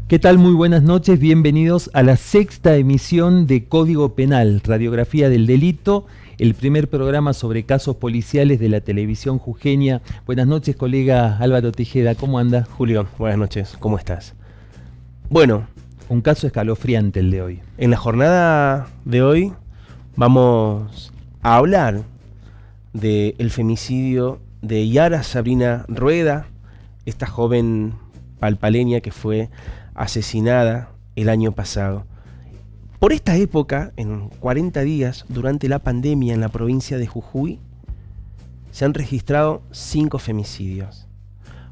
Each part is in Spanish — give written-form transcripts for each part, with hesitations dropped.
¿Qué tal? Muy buenas noches, bienvenidos a la sexta emisión de Código Penal, Radiografía del Delito, el primer programa sobre casos policiales de la televisión jujeña. Buenas noches, colega Álvaro Tejeda, ¿cómo anda? Julio, buenas noches, ¿cómo estás? Bueno, un caso escalofriante el de hoy. En la jornada de hoy vamos a hablar del femicidio de Yara Sabrina Rueda, esta joven palpaleña que fue asesinada el año pasado. Por esta época, en 40 días, durante la pandemia en la provincia de Jujuy, se han registrado 5 femicidios.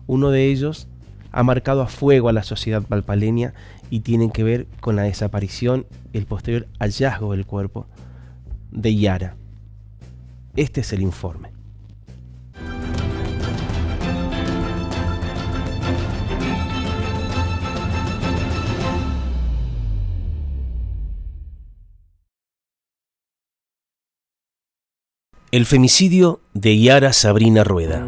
Uno de ellos ha marcado a fuego a la sociedad palpaleña y tiene que ver con la desaparición y el posterior hallazgo del cuerpo de Yara. Este es el informe. El femicidio de Yara Sabrina Rueda.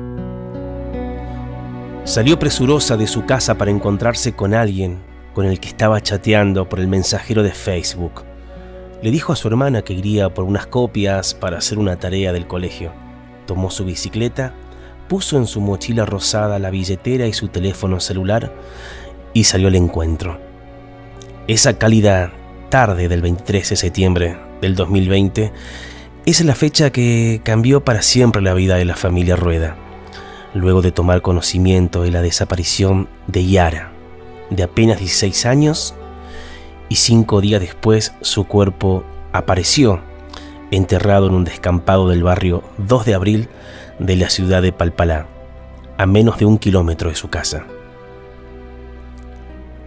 Salió presurosa de su casa para encontrarse con alguien con el que estaba chateando por el mensajero de Facebook. Le dijo a su hermana que iría por unas copias para hacer una tarea del colegio. Tomó su bicicleta, puso en su mochila rosada la billetera y su teléfono celular y salió al encuentro. Esa cálida tarde del 23 de septiembre del 2020 es la fecha que cambió para siempre la vida de la familia Rueda, luego de tomar conocimiento de la desaparición de Yara, de apenas 16 años, y 5 días después su cuerpo apareció enterrado en un descampado del barrio 2 de abril de la ciudad de Palpalá, a menos de 1 kilómetro de su casa.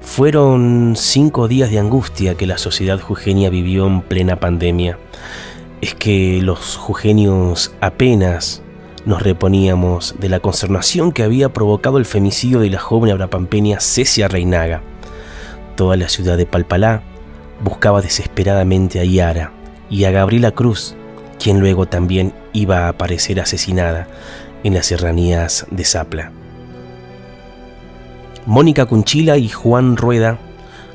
Fueron 5 días de angustia que la sociedad jujeña vivió en plena pandemia. Es que los jujeños apenas nos reponíamos de la consternación que había provocado el femicidio de la joven abrapampeña Cecia Reinaga. Toda la ciudad de Palpalá buscaba desesperadamente a Yara y a Gabriela Cruz, quien luego también iba a aparecer asesinada en las serranías de Zapla. Mónica Cunchila y Juan Rueda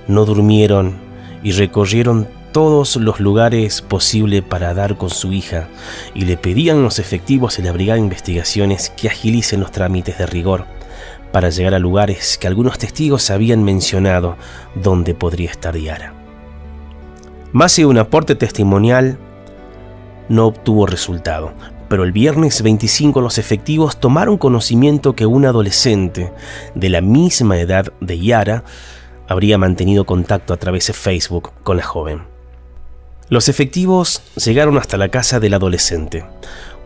no durmieron y recorrieron todos los lugares posibles para dar con su hija y le pedían a los efectivos de la Brigada de Investigaciones que agilicen los trámites de rigor para llegar a lugares que algunos testigos habían mencionado donde podría estar Yara. Más de un aporte testimonial no obtuvo resultado, pero el viernes 25 los efectivos tomaron conocimiento que un adolescente de la misma edad de Yara habría mantenido contacto a través de Facebook con la joven. Los efectivos llegaron hasta la casa del adolescente,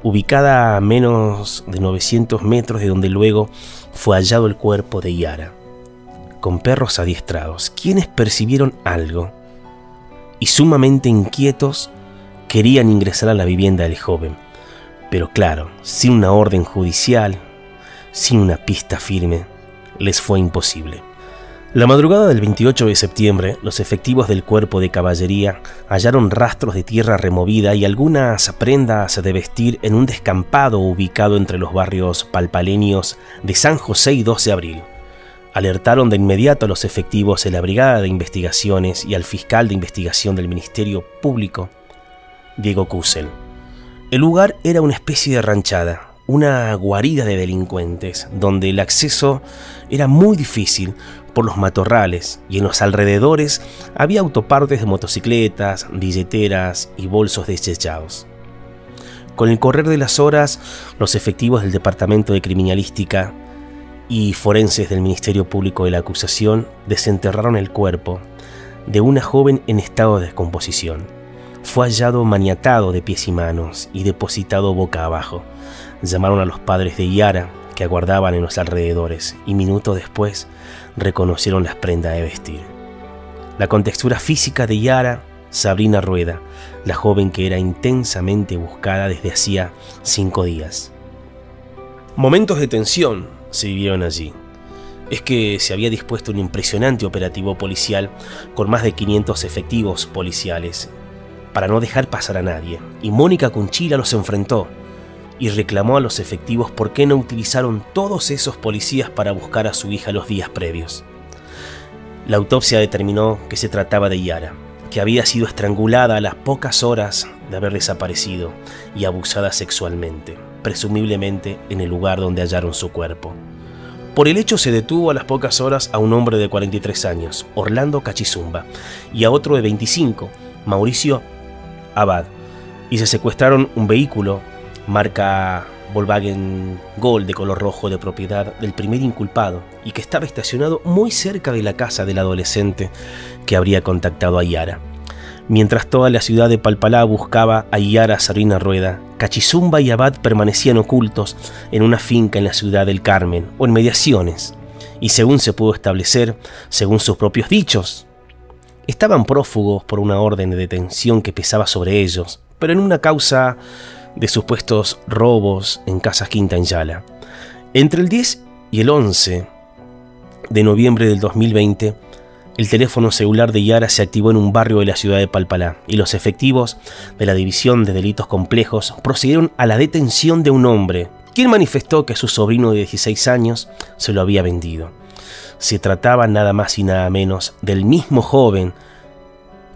ubicada a menos de 900 metros de donde luego fue hallado el cuerpo de Yara, con perros adiestrados, quienes percibieron algo y sumamente inquietos querían ingresar a la vivienda del joven, pero claro, sin una orden judicial, sin una pista firme, les fue imposible. La madrugada del 28 de septiembre, los efectivos del Cuerpo de Caballería hallaron rastros de tierra removida y algunas prendas de vestir en un descampado ubicado entre los barrios palpaleños de San José y 2 de abril. Alertaron de inmediato a los efectivos de la Brigada de Investigaciones y al fiscal de investigación del Ministerio Público, Diego Kusel. El lugar era una especie de ranchada, una guarida de delincuentes, donde el acceso era muy difícil por los matorrales, y en los alrededores había autopartes de motocicletas, billeteras y bolsos desechados. Con el correr de las horas, los efectivos del Departamento de Criminalística y forenses del Ministerio Público de la Acusación desenterraron el cuerpo de una joven en estado de descomposición. Fue hallado maniatado de pies y manos y depositado boca abajo. Llamaron a los padres de Yara, que aguardaban en los alrededores, y minutos después reconocieron las prendas de vestir. La contextura física de Yara Sabrina Rueda, la joven que era intensamente buscada desde hacía 5 días. Momentos de tensión se vivieron allí. Es que se había dispuesto un impresionante operativo policial con más de 500 efectivos policiales para no dejar pasar a nadie, y Mónica Cunchila los enfrentó y reclamó a los efectivos por qué no utilizaron todos esos policías para buscar a su hija los días previos. La autopsia determinó que se trataba de Yara, que había sido estrangulada a las pocas horas de haber desaparecido y abusada sexualmente, presumiblemente en el lugar donde hallaron su cuerpo. Por el hecho se detuvo a las pocas horas a un hombre de 43 años, Orlando Cachizumba, y a otro de 25, Mauricio Abad, y se secuestraron un vehículo marca Volkswagen Gol de color rojo de propiedad del primer inculpado y que estaba estacionado muy cerca de la casa del adolescente que habría contactado a Yara. Mientras toda la ciudad de Palpalá buscaba a Yara Sarina Rueda, Cachizumba y Abad permanecían ocultos en una finca en la ciudad del Carmen o en mediaciones, y según se pudo establecer, según sus propios dichos, estaban prófugos por una orden de detención que pesaba sobre ellos, pero en una causa de supuestos robos en Casas Quinta en Yala. Entre el 10 y el 11 de noviembre del 2020, el teléfono celular de Yara se activó en un barrio de la ciudad de Palpalá y los efectivos de la División de Delitos Complejos procedieron a la detención de un hombre, quien manifestó que su sobrino de 16 años se lo había vendido. Se trataba nada más y nada menos del mismo joven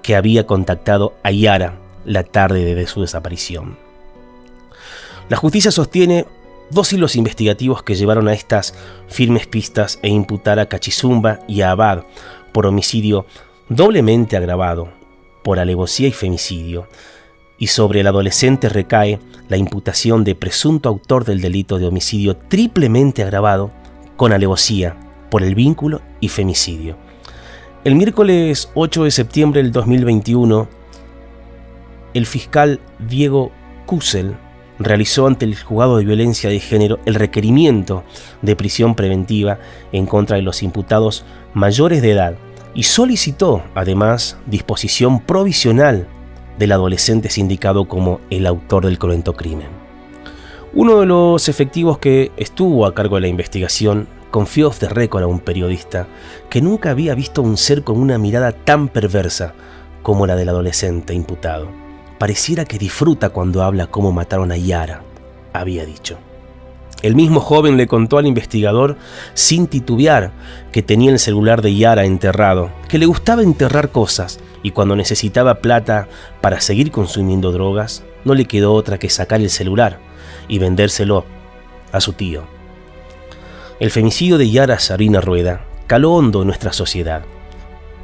que había contactado a Yara la tarde de su desaparición. La justicia sostiene dos hilos investigativos que llevaron a estas firmes pistas e imputar a Cachizumba y a Abad por homicidio doblemente agravado, por alevosía y femicidio, y sobre el adolescente recae la imputación de presunto autor del delito de homicidio triplemente agravado con alevosía por el vínculo y femicidio. El miércoles 8 de septiembre del 2021, el fiscal Diego Kusel realizó ante el juzgado de violencia de género el requerimiento de prisión preventiva en contra de los imputados mayores de edad y solicitó, además, disposición provisional del adolescente sindicado como el autor del cruento crimen. Uno de los efectivos que estuvo a cargo de la investigación confió off the record a un periodista que nunca había visto un ser con una mirada tan perversa como la del adolescente imputado. Pareciera que disfruta cuando habla cómo mataron a Yara, había dicho. El mismo joven le contó al investigador, sin titubear, que tenía el celular de Yara enterrado, que le gustaba enterrar cosas y cuando necesitaba plata para seguir consumiendo drogas, no le quedó otra que sacar el celular y vendérselo a su tío. El femicidio de Yara Sarina Rueda caló hondo en nuestra sociedad.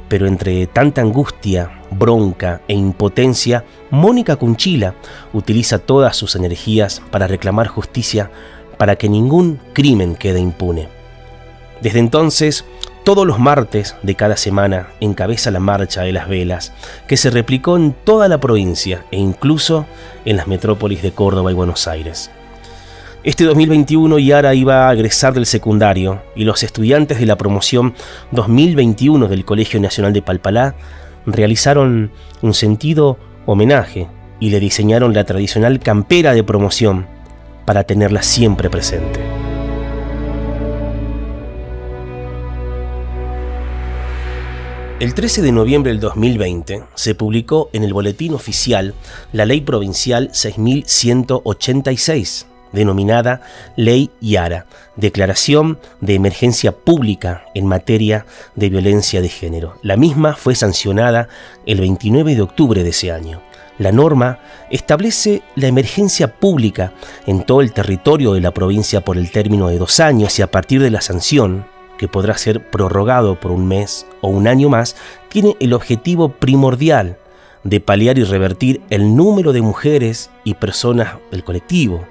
Pero entre tanta angustia, bronca e impotencia, Mónica Cunchila utiliza todas sus energías para reclamar justicia para que ningún crimen quede impune. Desde entonces, todos los martes de cada semana encabeza la Marcha de las Velas, que se replicó en toda la provincia e incluso en las metrópolis de Córdoba y Buenos Aires. Este 2021 Yara iba a egresar del secundario y los estudiantes de la promoción 2021 del Colegio Nacional de Palpalá realizaron un sentido homenaje y le diseñaron la tradicional campera de promoción para tenerla siempre presente. El 13 de noviembre del 2020 se publicó en el Boletín Oficial la Ley Provincial 6186, denominada Ley Yara, Declaración de Emergencia Pública en materia de violencia de género. La misma fue sancionada el 29 de octubre de ese año. La norma establece la emergencia pública en todo el territorio de la provincia por el término de 2 años y a partir de la sanción, que podrá ser prorrogado por 1 mes o 1 año más, tiene el objetivo primordial de paliar y revertir el número de mujeres y personas del colectivo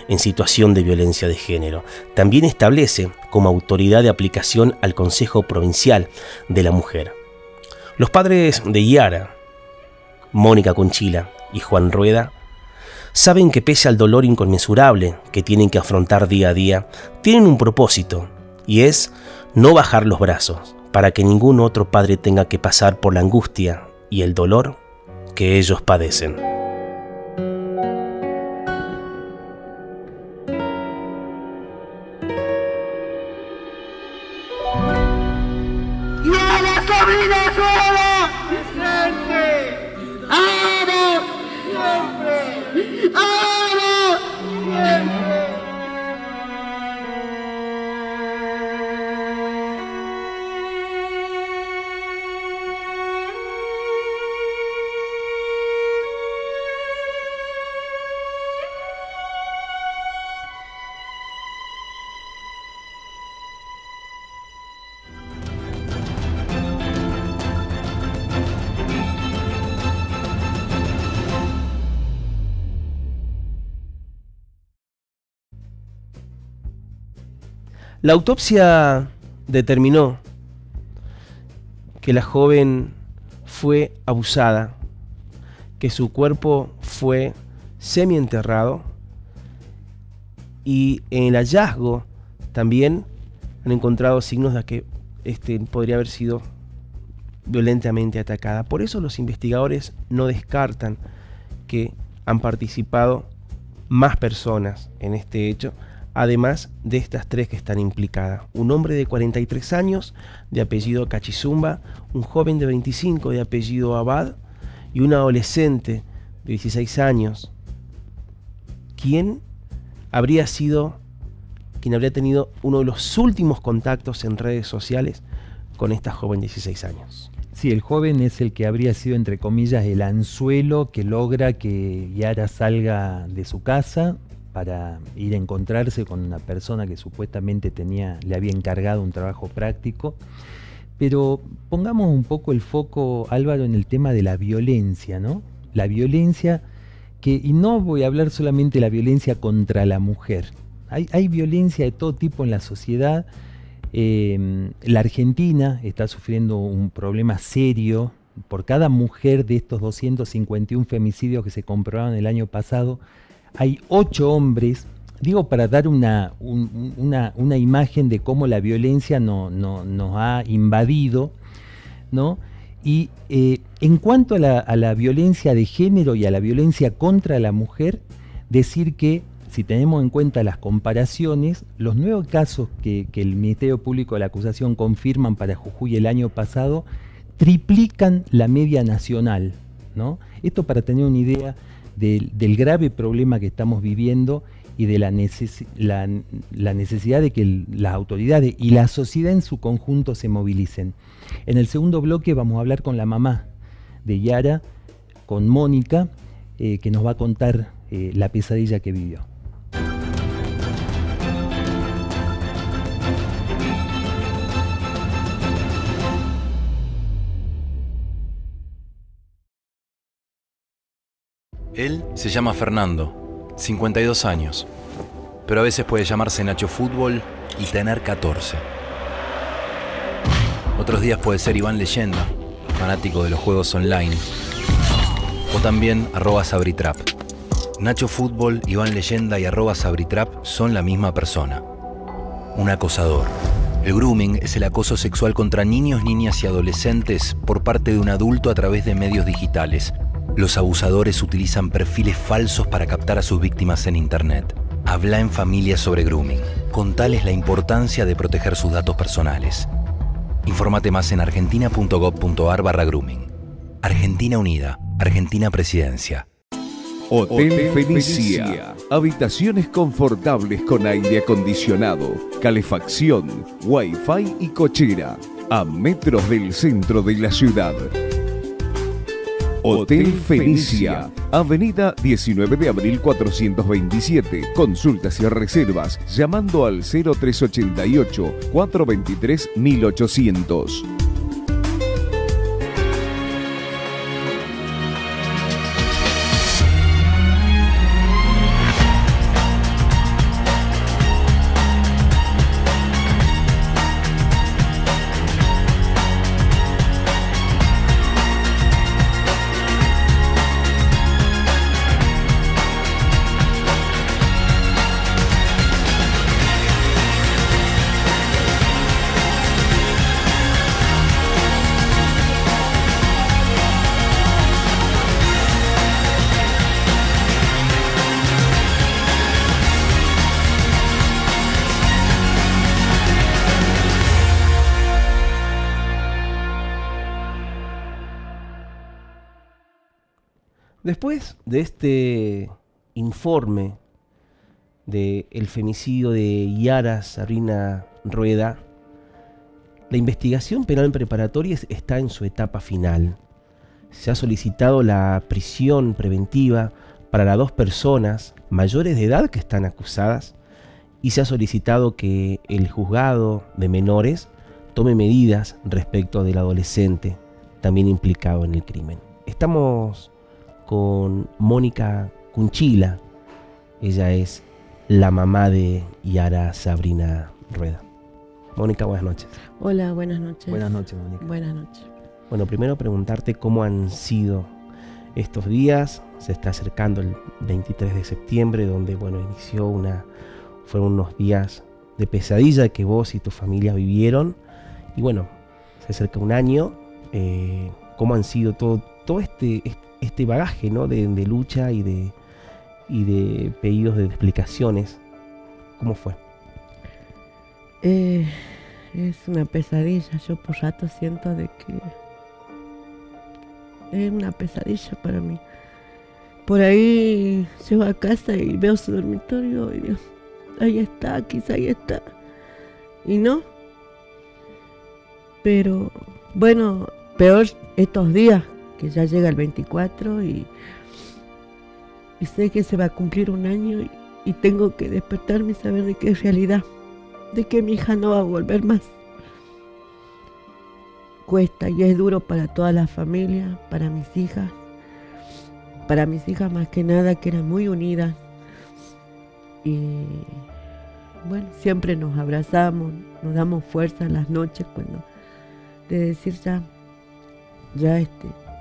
en situación de violencia de género. También establece como autoridad de aplicación al Consejo Provincial de la Mujer. Los padres de Yara, Mónica Cunchila y Juan Rueda, saben que pese al dolor inconmensurable que tienen que afrontar día a día, tienen un propósito, y es no bajar los brazos para que ningún otro padre tenga que pasar por la angustia y el dolor que ellos padecen. ¡Yara Sarina Rueda! ¡Presente! ¡Ahora! ¡Siempre! ¡Ahora! ¡Siempre! La autopsia determinó que la joven fue abusada, que su cuerpo fue semienterrado, y en el hallazgo también han encontrado signos de que podría haber sido violentamente atacada. Por eso los investigadores no descartan que han participado más personas en este hecho, además de estas 3 que están implicadas. Un hombre de 43 años, de apellido Cachizumba, un joven de 25 de apellido Abad, y un adolescente de 16 años, quien habría tenido uno de los últimos contactos en redes sociales con esta joven de 16 años. Sí, el joven es el que habría sido, entre comillas, el anzuelo que logra que Yara salga de su casa para ir a encontrarse con una persona que supuestamente le había encargado un trabajo práctico. Pero pongamos un poco el foco, Álvaro, en el tema de la violencia, ¿no? La violencia y no voy a hablar solamente de la violencia contra la mujer. Hay violencia de todo tipo en la sociedad. La Argentina está sufriendo un problema serio. Por cada mujer de estos 251 femicidios que se comprobaron el año pasado, hay 8 hombres. Digo, para dar una imagen de cómo la violencia nos ha invadido, ¿no? Y en cuanto a la violencia de género y a la violencia contra la mujer, decir que, si tenemos en cuenta las comparaciones, los nuevos casos que el Ministerio Público de la Acusación confirman para Jujuy el año pasado, triplican la media nacional, ¿no? Esto para tener una idea del grave problema que estamos viviendo y de la necesidad de que las autoridades y la sociedad en su conjunto se movilicen. En el segundo bloque vamos a hablar con la mamá de Yara, con Mónica, que nos va a contar la pesadilla que vivió. Él se llama Fernando, 52 años, pero a veces puede llamarse Nacho Fútbol y tener 14. Otros días puede ser Iván Leyenda, fanático de los juegos online, o también @Sabritrap. Nacho Fútbol, Iván Leyenda y @Sabritrap son la misma persona, un acosador. El grooming es el acoso sexual contra niños, niñas y adolescentes por parte de un adulto a través de medios digitales. Los abusadores utilizan perfiles falsos para captar a sus víctimas en Internet. Habla en familia sobre grooming. Contales la importancia de proteger sus datos personales. Infórmate más en argentina.gov.ar/grooming. Argentina Unida. Argentina Presidencia. Hotel Fenicia. Habitaciones confortables con aire acondicionado, calefacción, wifi y cochera. A metros del centro de la ciudad. Hotel Fenicia, Avenida 19 de Abril 427. Consultas y reservas llamando al 0388 423 1800. Después de este informe del femicidio de Yara Sabrina Rueda, la investigación penal preparatoria está en su etapa final. Se ha solicitado la prisión preventiva para las 2 personas mayores de edad que están acusadas y se ha solicitado que el juzgado de menores tome medidas respecto del adolescente también implicado en el crimen. Estamos con Mónica Cunchila. Ella es la mamá de Yara Sabrina Rueda. Mónica, buenas noches. Hola, buenas noches. Buenas noches, Mónica. Buenas noches. Bueno, primero preguntarte cómo han sido estos días. Se está acercando el 23 de septiembre, donde, bueno, fueron unos días de pesadilla que vos y tu familia vivieron. Y bueno, se acerca un año. ¿Cómo han sido todo este bagaje, ¿no? de lucha y de pedidos de explicaciones? ¿Cómo fue? Es una pesadilla. Yo por rato siento de que es una pesadilla para mí. Por ahí llego a casa y veo su dormitorio y digo, ahí está, quizá ahí está. Y no. Pero bueno, peor estos días, que ya llega el 24 y sé que se va a cumplir un año y tengo que despertarme y saber de qué es realidad, de que mi hija no va a volver más. Cuesta y es duro para toda la familia, para mis hijas más que nada, que eran muy unidas. Y bueno, siempre nos abrazamos, nos damos fuerza en las noches cuando de decir ya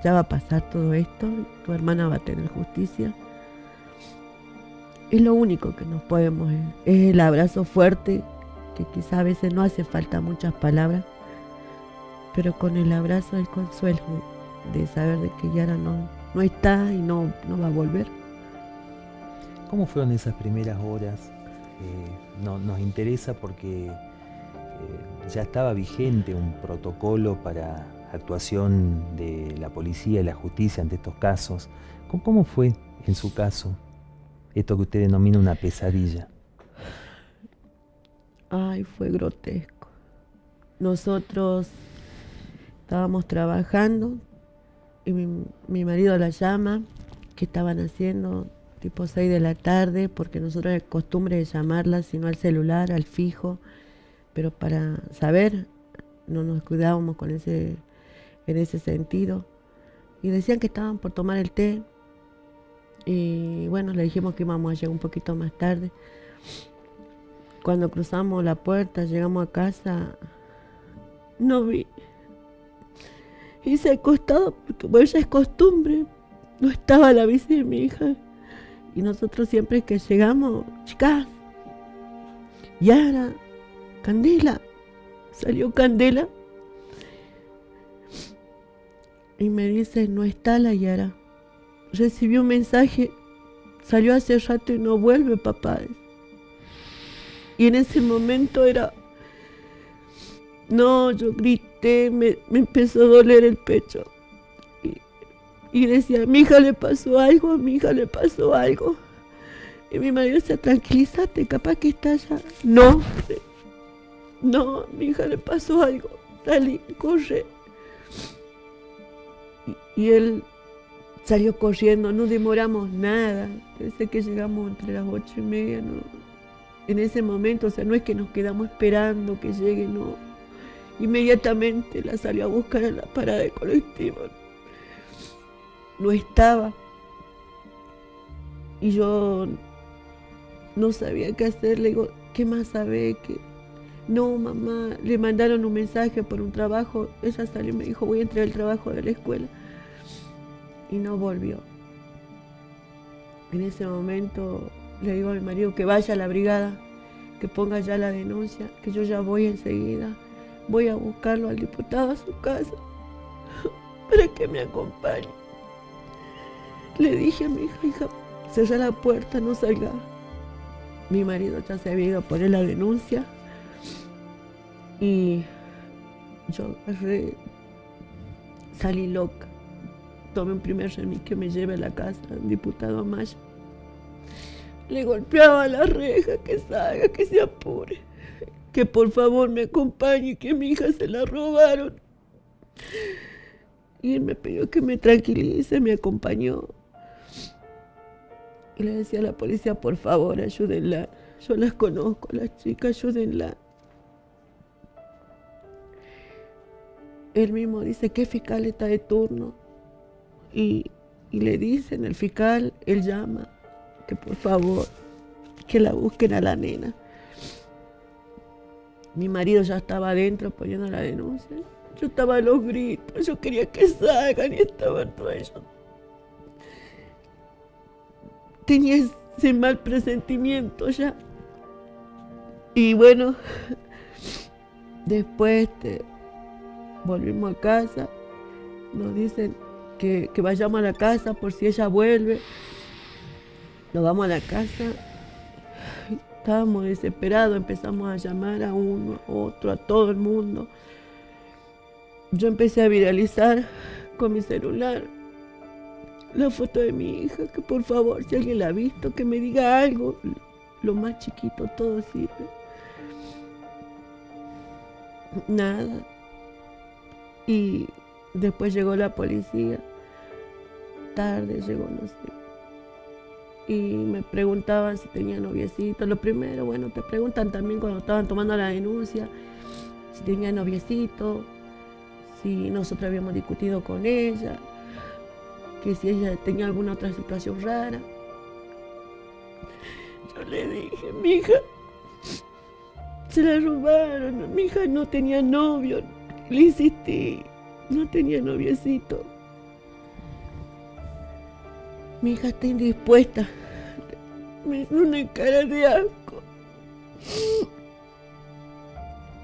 va a pasar todo esto, tu hermana va a tener justicia. Es lo único que nos podemos, es el abrazo fuerte, que quizá a veces no hace falta muchas palabras, pero con el abrazo el consuelo de saber de que Yara no está y no va a volver. ¿Cómo fueron esas primeras horas? Nos interesa porque ya estaba vigente un protocolo para actuación de la policía y la justicia ante estos casos. ¿Cómo fue en su caso esto que usted denomina una pesadilla? Ay, fue grotesco. Nosotros estábamos trabajando y mi marido la llama, que estaban haciendo tipo 6 de la tarde, porque nosotros es costumbre de llamarla, sino al celular, al fijo, pero para saber, no nos cuidábamos en ese sentido. Y decían que estaban por tomar el té, y bueno, le dijimos que íbamos a llegar un poquito más tarde. Cuando cruzamos la puerta, llegamos a casa, no vi. Hice acostado, porque bueno, ya es costumbre, no estaba la bici de mi hija. Y nosotros siempre que llegamos, chicas, Yara, Candela, salió Candela. Y me dice, no está la Yara. Recibió un mensaje, salió hace rato y no vuelve, papá. Y en ese momento no, yo grité, me empezó a doler el pecho. Y decía, a mi hija le pasó algo, a mi hija le pasó algo. Y mi marido decía, tranquilízate, capaz que está allá. No, a mi hija le pasó algo. Salí, corre. Y él salió corriendo, no demoramos nada. Desde que llegamos entre las 8:30, no. En ese momento, o sea, no es que nos quedamos esperando que llegue, no. Inmediatamente la salió a buscar a la parada de colectivo. No estaba. Y yo no sabía qué hacer. Le digo, ¿qué más sabe? No, mamá, le mandaron un mensaje por un trabajo. Ella salió y me dijo, voy a entrar al trabajo de la escuela. Y no volvió. En ese momento le digo a mi marido que vaya a la brigada, que ponga ya la denuncia, que yo ya voy enseguida. Voy a buscarlo al diputado a su casa para que me acompañe. Le dije a mi hija, cerra la puerta, no salga. Mi marido ya se había ido a poner la denuncia y yo salí loca. Tomé un primer remis que me lleve a la casa del diputado Amaya. Le golpeaba la reja, que salga, que se apure, que por favor me acompañe, que mi hija se la robaron. Y él me pidió que me tranquilice, me acompañó. Y le decía a la policía, por favor, ayúdenla. Yo las conozco, las chicas, ayúdenla. Él mismo dice, ¿qué fiscal está de turno? Y le dicen, el fiscal, él llama, que por favor, que la busquen a la nena. Mi marido ya estaba adentro poniendo la denuncia. Yo estaba a los gritos, yo quería que salgan y estaban todos ellos. Tenía ese mal presentimiento ya. Y bueno, después volvimos a casa. Nos dicen que vayamos a la casa por si ella vuelve. Nos vamos a la casa. Estábamos desesperados, empezamos a llamar a uno, a otro, a todo el mundo. Yo empecé a viralizar con mi celular la foto de mi hija, que por favor, si alguien la ha visto, que me diga algo. Lo más chiquito, todo sirve. Nada. Y después llegó la policía. Tarde llegó, no sé. Y me preguntaban si tenía noviecito. Lo primero, bueno, te preguntan también cuando estaban tomando la denuncia, si tenía noviecito, si nosotros habíamos discutido con ella, que si ella tenía alguna otra situación rara. Yo le dije, mi hija se la robaron, mi hija no tenía novio. Le insistí, no tenía noviecito. Mi hija está indispuesta. Me hizo una cara de asco.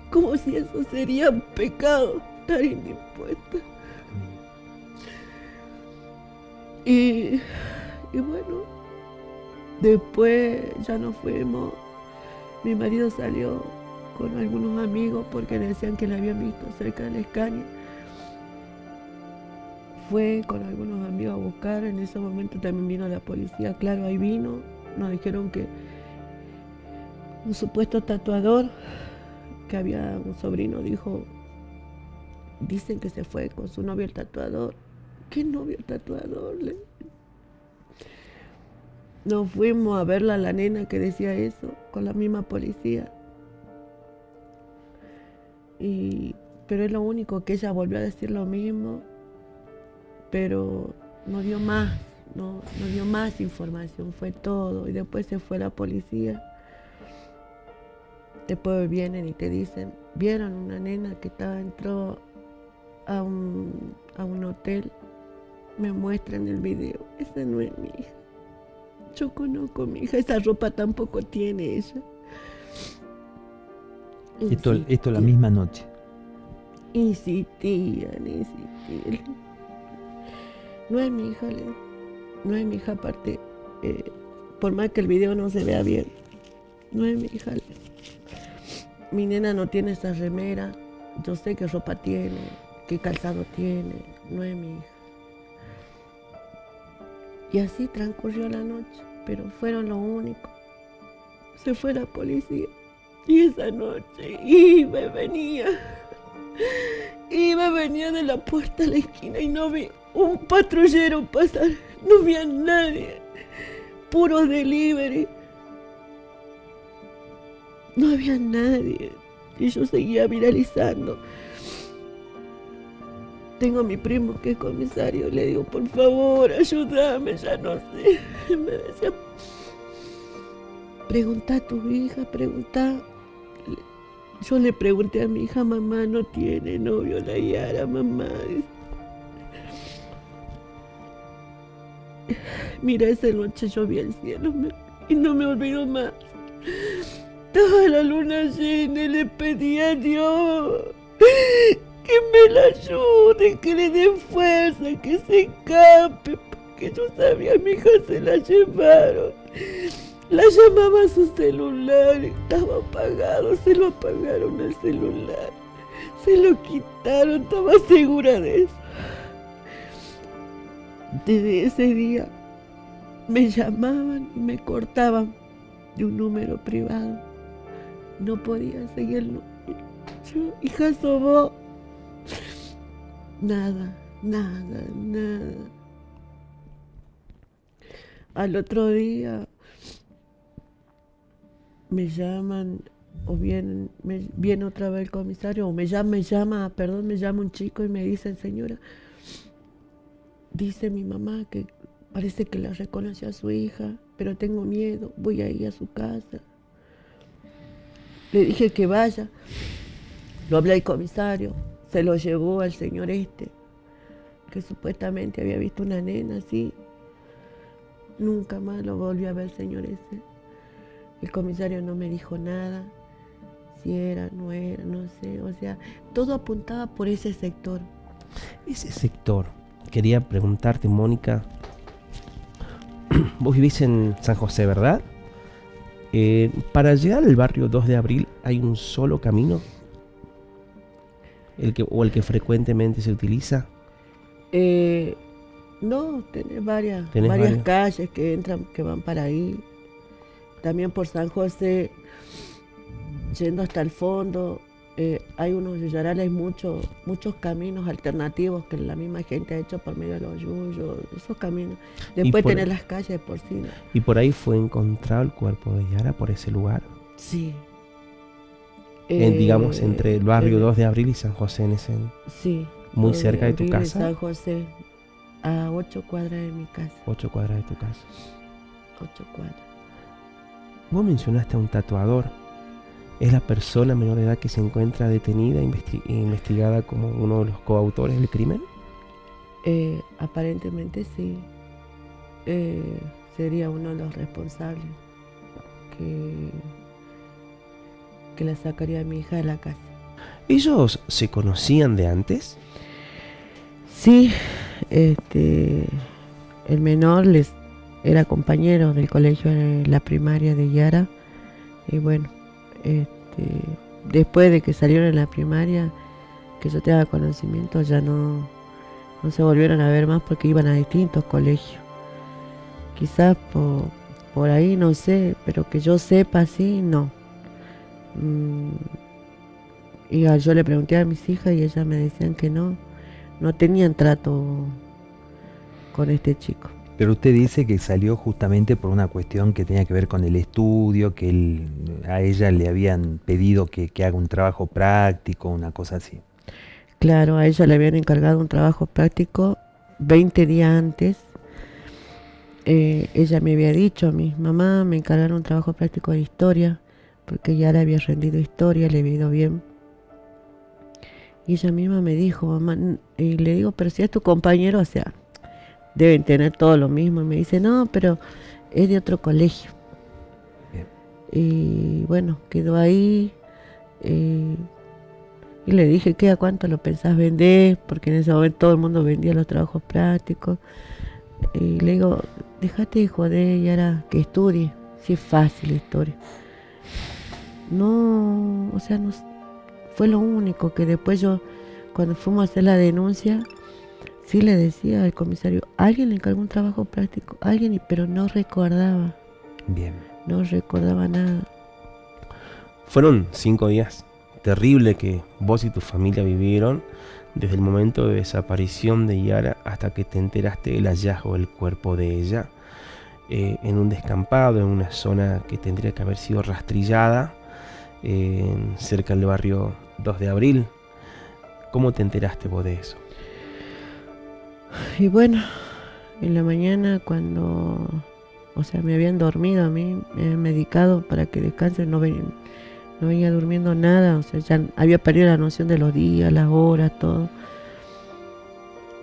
Como si eso sería un pecado, estar indispuesta. Y bueno, después ya nos fuimos. Mi marido salió con algunos amigos porque le decían que la habían visto cerca del Escaño. Fue con algunos amigos a buscar. En ese momento también vino la policía. Claro, ahí vino. Nos dijeron que un supuesto tatuador, que había un sobrino, dijo, dicen que se fue con su novio el tatuador. ¿Qué novio el tatuador? Nos fuimos a verla a la nena que decía eso, con la misma policía. Pero es lo único que ella volvió a decir lo mismo, pero no dio más, no dio más información, fue todo. Y después se fue la policía. Después vienen y te dicen, vieron una nena que entró a un hotel, me muestran el video, esa no es mi hija. Yo conozco a mi hija, esa ropa tampoco tiene ella. Esto la misma noche. Insistían. No es mi hija, no es mi hija, aparte, por más que el video no se vea bien, no es mi hija. Mi nena no tiene esa remera, yo sé qué ropa tiene, qué calzado tiene, no es mi hija. Y así transcurrió la noche, pero fueron lo único. Se fue la policía y esa noche iba y venía de la puerta a la esquina y no vi un patrullero pasar, no vi a nadie, puro delivery. No había nadie y yo seguía viralizando. Tengo a mi primo que es comisario, le digo, por favor, ayúdame, ya no sé. Me decía, pregunta a tu hija, pregunta. Yo le pregunté a mi hija, mamá, no tiene novio la Yara, mamá. Mira, esa noche yo vi el cielo y no me olvido más. Toda la luna llena le pedí a Dios que me la ayude, que le dé fuerza, que se escape, porque yo sabía, mi hija se la llevaron. La llamaba a su celular, estaba apagado, se lo apagaron el celular, se lo quitaron, estaba segura de eso. Desde ese día me llamaban y me cortaban de un número privado. No podía seguirlo. Yo, hija, Sobó. Nada. Al otro día me llaman o viene otra vez el comisario o me llama un chico y me dicen, señora, dice mi mamá que parece que la reconoció a su hija, pero tengo miedo, voy a ir a su casa. Le dije que vaya. Lo hablé al comisario. Se lo llevó al señor que supuestamente había visto una nena así. Nunca más lo volvió a ver el señor ese. El comisario no me dijo nada. Si era, no era, no sé. O sea, todo apuntaba por ese sector. Ese sector, quería preguntarte, Mónica. Vos vivís en San José, ¿verdad? Para llegar al barrio 2 de Abril, ¿hay un solo camino? ¿El que frecuentemente se utiliza? No, tenés varias varias calles que entran, que van para ahí. También por San José, yendo hasta el fondo, hay unos yuyarales, muchos caminos alternativos que la misma gente ha hecho por medio de los yuyos, esos caminos. Después tenés las calles de Porcina. ¿Y por ahí fue encontrado el cuerpo de Yara, por ese lugar? Sí. Digamos, entre el barrio 2 de Abril y San José, sí. Muy cerca de tu casa. San José, a 8 cuadras de mi casa. 8 cuadras de tu casa. 8 cuadras. Vos mencionaste a un tatuador. ¿Es la persona menor de edad que se encuentra detenida e investigada como uno de los coautores del crimen? Aparentemente sí. Sería uno de los responsables que la sacaría a mi hija de la casa. ¿Ellos se conocían de antes? Sí, el menor era compañero del colegio de la primaria de Yara. Y bueno, después de que salieron en la primaria, que yo tenga conocimiento, ya no se volvieron a ver más porque iban a distintos colegios. Quizás por ahí, no sé, pero que yo sepa, sí, no. Y yo le pregunté a mis hijas y ellas me decían que no tenían trato con este chico. Pero usted dice que salió justamente por una cuestión que tenía que ver con el estudio, que a ella le habían pedido que haga un trabajo práctico, una cosa así. Claro, a ella le habían encargado un trabajo práctico 20 días antes. Ella me había dicho a mi mamá, me encargaron un trabajo práctico de historia, porque ya le había rendido historia, le había ido bien. Y ella misma me dijo, mamá, y le digo, pero si es tu compañero, o sea, deben tener todo lo mismo. Y me dice, no, pero es de otro colegio. Bien. Y bueno, quedó ahí. Y le dije, ¿a cuánto lo pensás vender? Porque en ese momento todo el mundo vendía los trabajos prácticos. Y le digo, déjate de joder, Yara, que estudie. Si es fácil la historia. No, o sea, no fue lo único que después yo, cuando fuimos a hacer la denuncia, sí le decía al comisario, alguien le encargó un trabajo práctico, pero no recordaba. Bien. No recordaba nada. Fueron 5 días terribles que vos y tu familia vivieron, desde el momento de desaparición de Yara hasta que te enteraste del hallazgo del cuerpo de ella, en un descampado, en una zona que tendría que haber sido rastrillada, cerca del barrio 2 de Abril. ¿Cómo te enteraste vos de eso? Y bueno, en la mañana cuando, me habían dormido a mí, me habían medicado para que descanse, no venía durmiendo nada, ya había perdido la noción de los días, las horas, todo.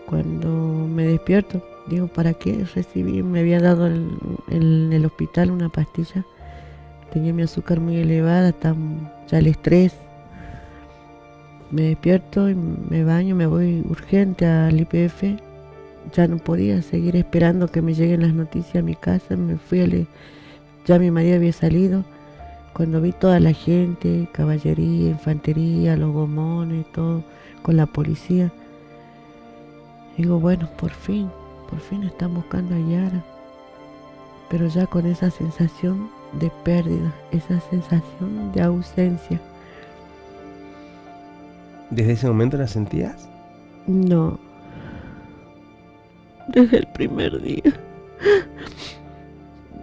Cuando me despierto, digo, ¿para qué recibí? Me había dado en el hospital una pastilla, tenía mi azúcar muy elevada, ya el estrés. Me despierto y me baño, me voy urgente al IPF. Ya no podía seguir esperando que me lleguen las noticias a mi casa. Me fui ya mi marido había salido. Cuando vi toda la gente, caballería, infantería, los gomones, todo, con la policía. Digo, bueno, por fin están buscando a Yara. Pero ya con esa sensación de pérdida, esa sensación de ausencia. ¿Desde ese momento la sentías? No. Desde el primer día.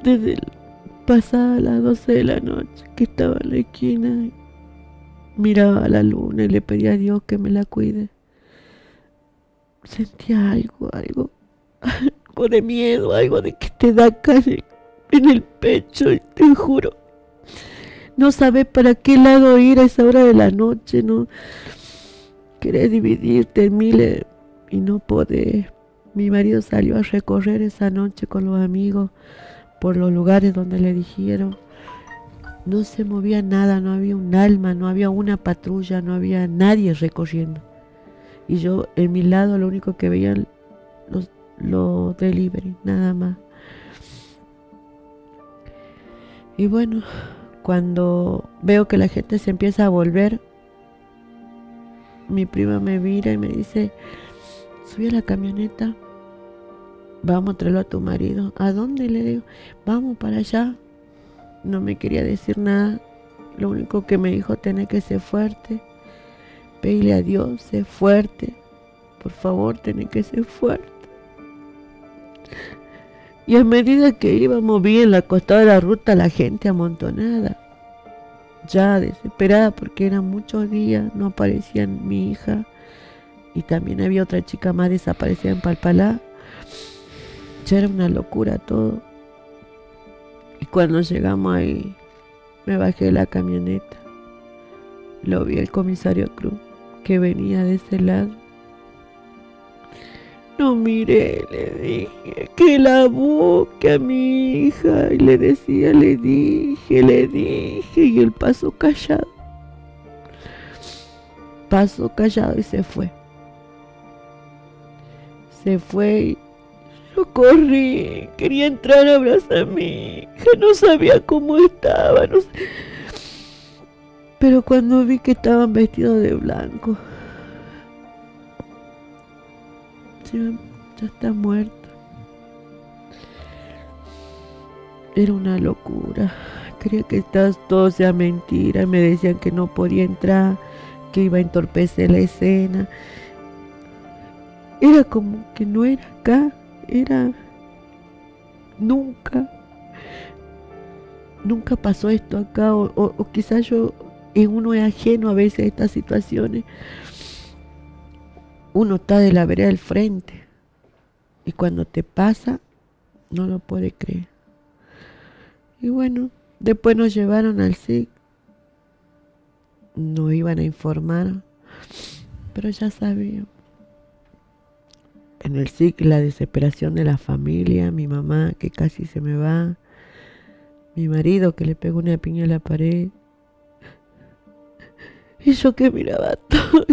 Desde pasada las 12 de la noche, que estaba en la esquina, miraba a la luna y le pedía a Dios que me la cuide. Sentía algo de miedo, algo de que te da acá en el pecho, y te juro, No sabes para qué lado ir a esa hora de la noche, ¿no? Querés dividirte en miles y no podés. Mi marido salió a recorrer esa noche con los amigos por los lugares donde le dijeron. No se movía nada, no había un alma, no había una patrulla, no había nadie recorriendo. Y yo en mi lado lo único que veía los delivery, nada más. Y bueno, cuando veo que la gente se empieza a volver, mi prima me mira y me dice, subí a la camioneta, vamos a traerlo a tu marido. ¿A dónde? Le digo, vamos para allá. No me quería decir nada, lo único que me dijo, tenés que ser fuerte, pedile a Dios, sé fuerte, por favor, tenés que ser fuerte. Y a medida que íbamos vi en la costada de la ruta la gente amontonada, ya desesperada porque eran muchos días, no aparecía mi hija y también había otra chica más desaparecida en Palpalá. Ya era una locura todo. Y cuando llegamos ahí, me bajé de la camioneta, lo vi el comisario Cruz que venía de ese lado. No miré, le dije, que la busque a mi hija. Y le decía, le dije, y él pasó callado. Pasó callado y se fue. Se fue y yo corrí, quería entrar a abrazar a mi hija, no sabía cómo estaba, no sé. Pero cuando vi que estaban vestidos de blanco, ya está muerto. Era una locura. Quería que todo sea mentira. Me decían que no podía entrar, que iba a entorpecer la escena. Era como que no era acá, era nunca pasó esto acá, o quizás uno es ajeno a veces a estas situaciones. Uno está de la vereda del frente y cuando te pasa no lo puede creer. Y bueno, después nos llevaron al SIC, nos iban a informar, pero ya sabíamos. En el SIC la desesperación de la familia, mi mamá que casi se me va, mi marido que le pegó una piña a la pared, y yo que miraba todo.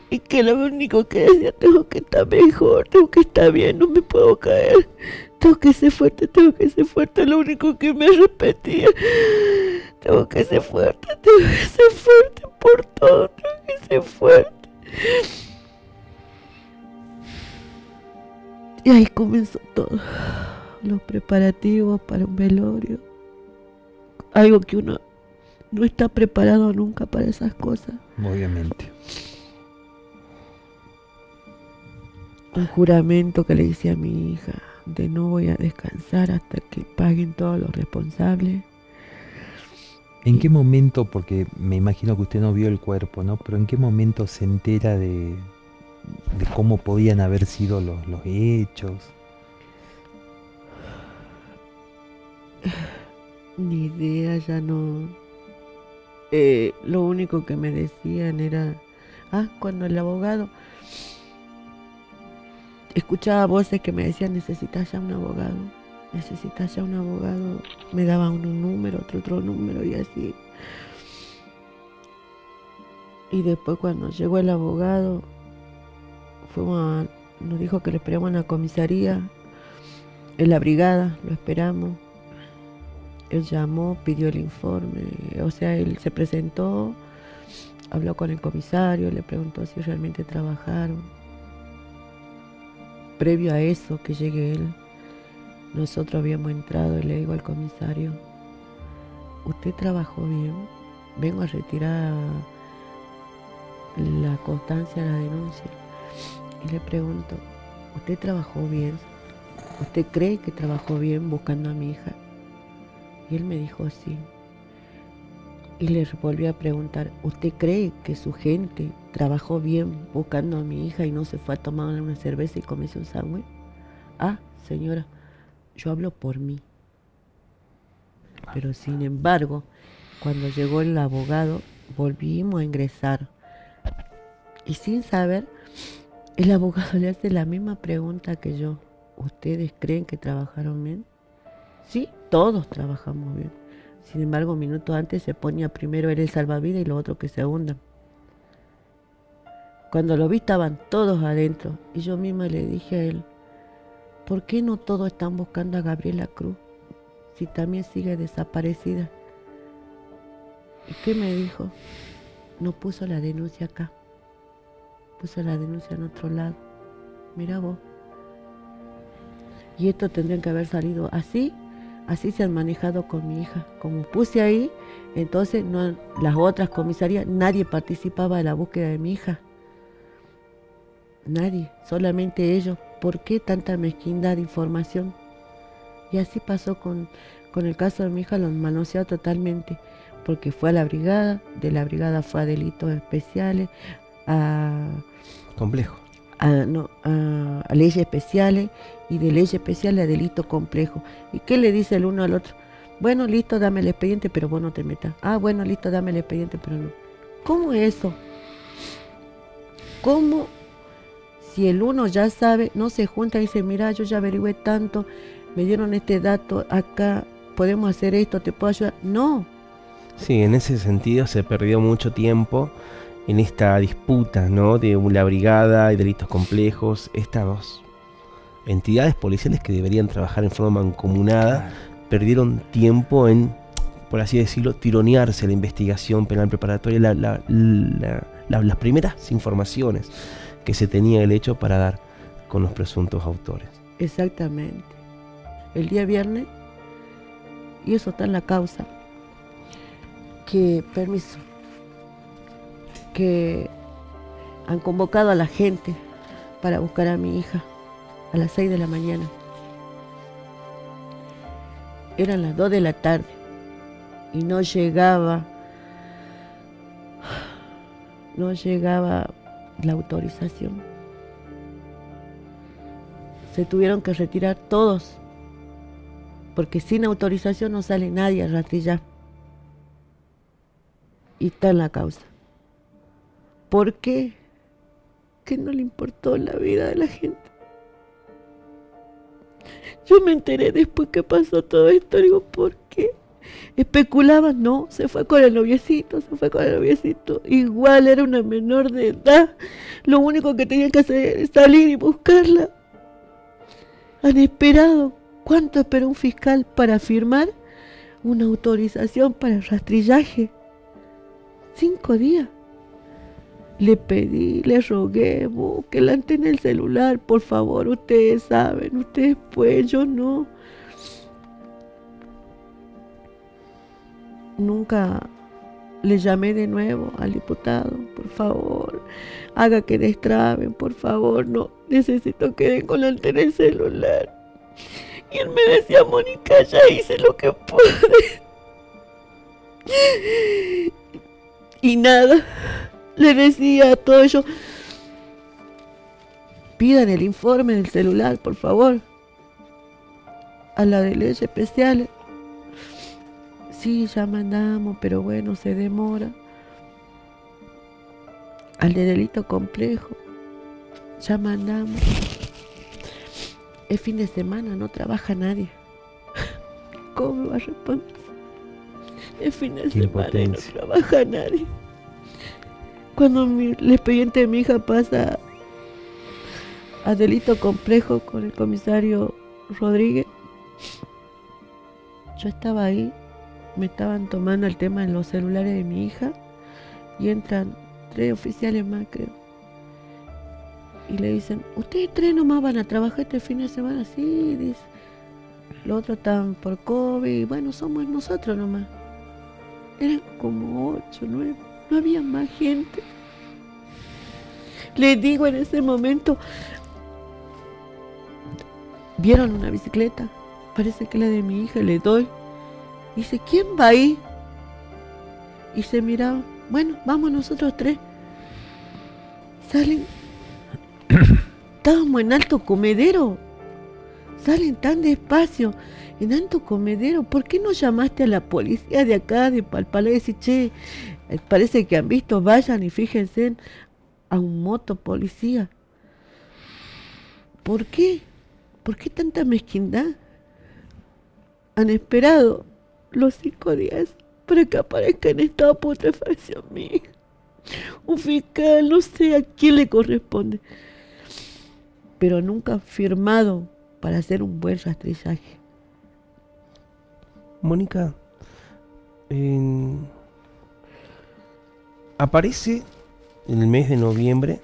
Y que lo único que decía, tengo que estar mejor, tengo que estar bien, no me puedo caer, tengo que ser fuerte, lo único que me repetía, tengo que ser fuerte por todo, tengo que ser fuerte. Y ahí comenzó todo, los preparativos para un velorio, algo que uno no está preparado nunca para esas cosas. Obviamente. Un juramento que le hice a mi hija, de no voy a descansar hasta que paguen todos los responsables. ¿En qué momento, porque me imagino que usted no vio el cuerpo, ¿no? Pero en qué momento se entera de cómo podían haber sido los hechos? Ni idea, ya no. Lo único que me decían era, cuando el abogado, escuchaba voces que me decían, necesitas ya un abogado, me daban un número, otro número y así. Y después cuando llegó el abogado, nos dijo que lo esperamos en la comisaría, en la brigada, lo esperamos. Él llamó, pidió el informe, o sea, él se presentó, habló con el comisario, le preguntó si realmente trabajaron. Previo a eso, que llegue él, nosotros habíamos entrado y le digo al comisario, ¿usted trabajó bien? Vengo a retirar la constancia de la denuncia. Y le pregunto, ¿usted trabajó bien? ¿Usted cree que trabajó bien buscando a mi hija? Y él me dijo sí. Y le volví a preguntar, ¿usted cree que su gente trabajó bien buscando a mi hija y no se fue a tomar una cerveza y comerse un sándwich? Señora, yo hablo por mí. Pero sin embargo, cuando llegó el abogado, volvimos a ingresar. Y sin saber, el abogado le hace la misma pregunta que yo. ¿Ustedes creen que trabajaron bien? Sí, todos trabajamos bien. Sin embargo, minutos antes se ponía primero el salvavidas y los otros que se hundan. Cuando lo vi estaban todos adentro y yo misma le dije a él, ¿por qué no todos están buscando a Gabriela Cruz si también sigue desaparecida? ¿Y qué me dijo? No puso la denuncia acá, puso la denuncia en otro lado. Mira vos. Y esto tendrían que haber salido así se han manejado con mi hija. Como puse ahí, entonces no, las otras comisarías, nadie participaba de la búsqueda de mi hija. Nadie, solamente ellos. ¿Por qué tanta mezquindad de información? Y así pasó con el caso de mi hija, lo manoseó totalmente, porque fue a la brigada, de la brigada fue a delitos especiales, a Complejo. a leyes especiales, y de leyes especiales a delitos complejos. ¿Y qué le dice el uno al otro? Bueno, listo, dame el expediente, pero vos no te metas. Ah, bueno, listo, dame el expediente, pero no. ¿Cómo es eso? ¿Cómo? Si el uno ya sabe, no se junta y dice, mira, yo ya averigüé tanto, me dieron este dato, acá podemos hacer esto, te puedo ayudar. No. Sí, en ese sentido se perdió mucho tiempo en esta disputa, ¿no? De la brigada y delitos complejos. Estas dos entidades policiales que deberían trabajar en forma mancomunada perdieron tiempo en, por así decirlo, tironearse la investigación penal preparatoria, las primeras informaciones que se tenía el hecho para dar con los presuntos autores. Exactamente. El día viernes, y eso está en la causa, que han convocado a la gente para buscar a mi hija a las 6 de la mañana. Eran las 2 de la tarde y no llegaba la autorización. Se tuvieron que retirar todos, porque sin autorización no sale nadie a rastrillar. Y está en la causa. ¿Por qué? Que no le importó la vida de la gente. Yo me enteré después que pasó todo esto, digo, ¿por qué? Especulaban, no, se fue con el noviecito. Igual era una menor de edad. Lo único que tenían que hacer es salir y buscarla. Han esperado. ¿Cuánto esperó un fiscal para firmar una autorización para rastrillaje? 5 días. Le pedí, le rogué, búsquela en el celular, por favor, ustedes saben, ustedes pueden, yo no. Nunca le llamé de nuevo al diputado, por favor, haga que destraben, por favor, no, necesito que den con la antena del celular. Y él me decía, Mónica, ya hice lo que pude. Y nada. Le decía a todo ello, pidan el informe del celular, por favor. A la de leyes especiales. Sí, ya mandamos, pero bueno, se demora. Al de delito complejo, ya mandamos. Es fin de semana, no trabaja nadie. ¿Cómo me va a responder? Es fin de semana y no trabaja nadie. Cuando el expediente de mi hija pasa a delito complejo con el comisario Rodríguez, yo estaba ahí, me estaban tomando el tema en los celulares de mi hija y entran 3 oficiales más, creo. Y le dicen, ¿ustedes 3 nomás van a trabajar este fin de semana? Sí, dice. Los otros estaban por COVID y bueno, somos nosotros nomás. Eran como 8, 9. No había más gente. Les digo en ese momento, vieron una bicicleta, parece que la de mi hija, le doy. Dice, ¿quién va ahí? Y se miraba, bueno, vamos nosotros 3. Salen, estábamos en Alto Comedero, salen tan despacio en tanto comedero, ¿por qué no llamaste a la policía de acá, de Palpalá, y decís, che, parece que han visto, vayan y fíjense a un moto policía? ¿Por qué? ¿Por qué tanta mezquindad? Han esperado los 5 días para que aparezca en estado de putrefacción mi hija. Un fiscal, no sé a quién le corresponde, pero nunca han firmado para hacer un buen rastrillaje. Mónica, aparece en el mes de noviembre,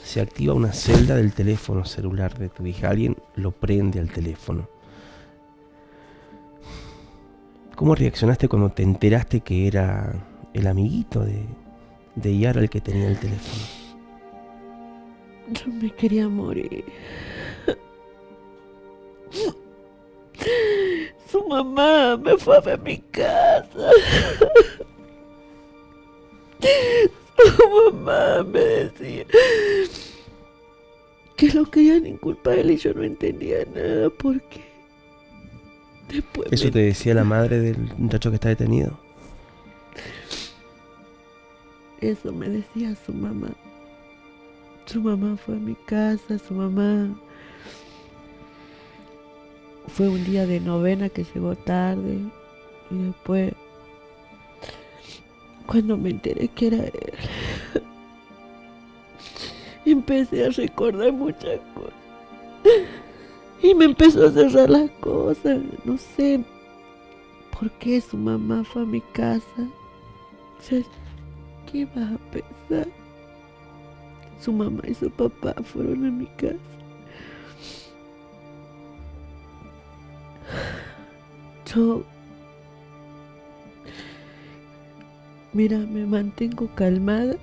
se activa una celda del teléfono celular de tu hija, alguien lo prende al teléfono. ¿Cómo reaccionaste cuando te enteraste que era el amiguito de Yara el que tenía el teléfono? Yo me quería morir. Su mamá me fue a ver a mi casa. Su mamá me decía que lo querían inculpar a él y yo no entendía nada porque después... ¿Eso te decía la madre del muchacho que está detenido? Eso me decía su mamá. Su mamá fue a mi casa, su mamá... Fue un día de novena que llegó tarde y después, cuando me enteré que era él, empecé a recordar muchas cosas y me empezó a cerrar las cosas. No sé por qué su mamá fue a mi casa. O sea, ¿qué vas a pensar? Su mamá y su papá fueron a mi casa. Yo, mira, me mantengo calmada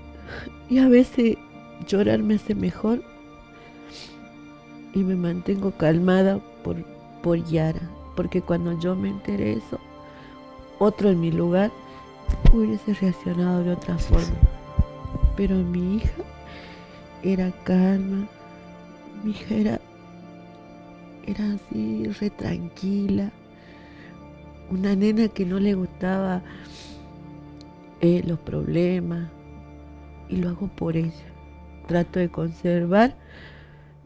y a veces llorar me hace mejor y me mantengo calmada por Yara, porque cuando yo me enteré eso, otro en mi lugar hubiese reaccionado de otra forma. Pero mi hija era calma, mi hija era así, re tranquila, una nena que no le gustaba los problemas, y lo hago por ella. Trato de conservar